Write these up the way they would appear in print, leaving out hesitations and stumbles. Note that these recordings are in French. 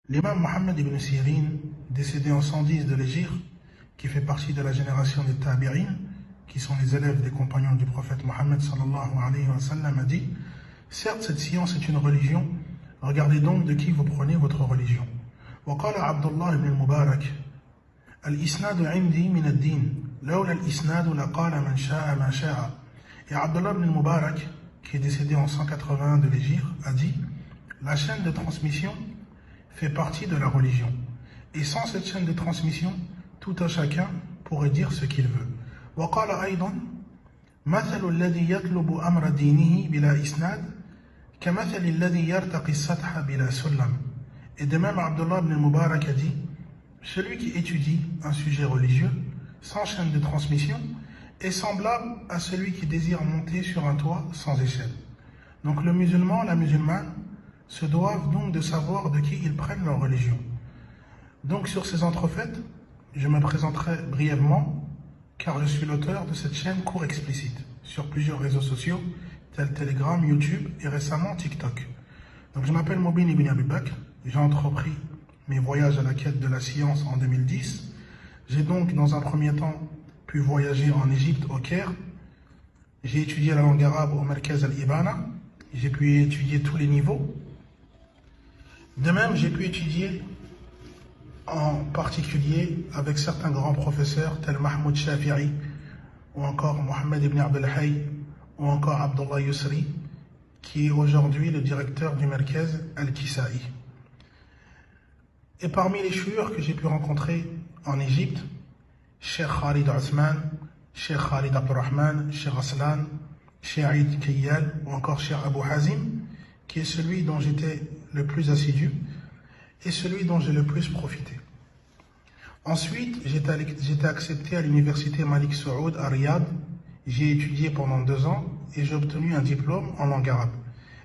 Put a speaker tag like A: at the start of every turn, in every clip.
A: L'imam Mohammed ibn Sirin, décédé en 110 de l'Hégire, qui fait partie de la génération des Tabi'in, qui sont les élèves des compagnons du prophète Mohammed sallallahu alayhi wa sallam, a dit: certes, cette science est une religion, regardez donc de qui vous prenez votre religion. وقال عبد الله بن المبارك: الإسناد عندي من الدين لولا الإسناد لقال من شاء ما شاء. Et Abdullah ibn Mubarak, qui est décédé en 181 de l'Hégire, a dit: la chaîne de transmission fait partie de la religion. Et sans cette chaîne de transmission, tout un chacun pourrait dire ce qu'il veut. وقال أيضا: مثل الذي يطلب أمر دينه بلا إسناد كمثل الذي يرتقي السطح بلا سلم. Et de même, Abdullah ibn Mubarak a dit: celui qui étudie un sujet religieux sans chaîne de transmission est semblable à celui qui désire monter sur un toit sans échelle. Donc le musulman, la musulmane, se doivent donc de savoir de qui ils prennent leur religion. Donc sur ces entrefaites, je me présenterai brièvement, car je suis l'auteur de cette chaîne Cours Explicite, sur plusieurs réseaux sociaux, tels Telegram, YouTube et récemment TikTok. Donc je m'appelle Mobin ibn Abi Bakr, j'ai entrepris mes voyages à la quête de la science en 2010. J'ai donc dans un premier temps pu voyager en Égypte, au Caire. J'ai étudié la langue arabe au Merkaz al-Ibana. J'ai pu étudier tous les niveaux. De même, j'ai pu étudier en particulier avec certains grands professeurs tels Mahmoud Shafi'i, ou encore Mohammed ibn Abdel Hayy, ou encore Abdullah Yusri, qui est aujourd'hui le directeur du Merkaz al-Kisa'i. Et parmi les chouïrs que j'ai pu rencontrer en Égypte, Cheikh Khalid Othman, Cheikh Khalid Abdurrahman, Cheikh Aslan, Cheikh Aïd Kiyal, ou encore Cheikh Abu Hazim, qui est celui dont j'étais le plus assidu et celui dont j'ai le plus profité. Ensuite, j'étais accepté à l'université Malik Saoud à Riyad. J'y ai étudié pendant 2 ans et j'ai obtenu un diplôme en langue arabe.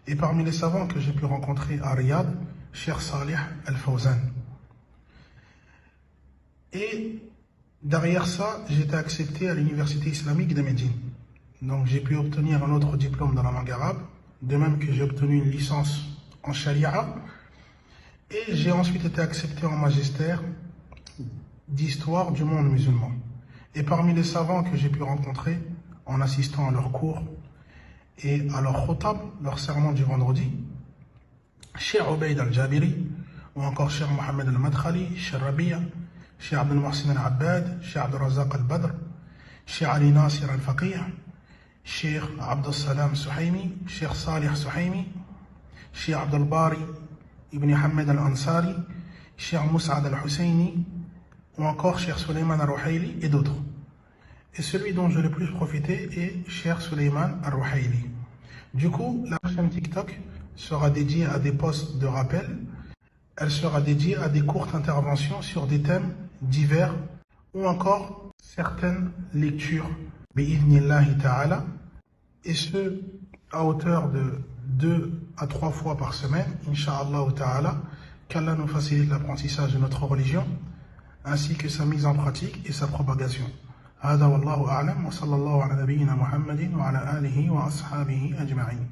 A: Et parmi les savants que j'ai pu rencontrer à Riyad, Cheikh Salih Al-Fawzan. Et derrière ça, j'ai été accepté à l'université islamique de Médine. Donc j'ai pu obtenir un autre diplôme dans la langue arabe, de même que j'ai obtenu une licence en charia. Et j'ai ensuite été accepté en magistère d'histoire du monde musulman. Et parmi les savants que j'ai pu rencontrer en assistant à leurs cours et à leur khutab, leur sermon du vendredi, Cheikh Ubaid al-Jabiri, ou encore Cheikh Mohamed al-Madkhali, Cheikh Rabia, Cheikh Abdel Mohsin al-Abbad, Cheikh Abdel Razak al-Badr, Cheikh Ali Nasir al-Faqih, Cheikh Abdel Salam Suhaimi, Cheikh Salih Suhaimi, Cheikh Abdel Bari ibn Hamad al-Ansari, Cheikh Moussaad al-Husseini, ou encore Cheikh Suleiman al-Ruhaili et d'autres. Et celui dont j'ai le plus profité est Cheikh Suleiman al-Ruhaili. Du coup, la chaîne TikTok sera dédiée à des posts de rappel. Elle sera dédiée à des courtes interventions sur des thèmes divers ou encore certaines lectures bi'idhnillahi ta'ala, et ce à hauteur de 2 à 3 fois par semaine, incha'Allah ta'ala, qu'Allah nous facilite l'apprentissage de notre religion ainsi que sa mise en pratique et sa propagation. هذا والله أعلم وصلى الله على نبينا محمد وعلى آله وأصحابه أجمعين.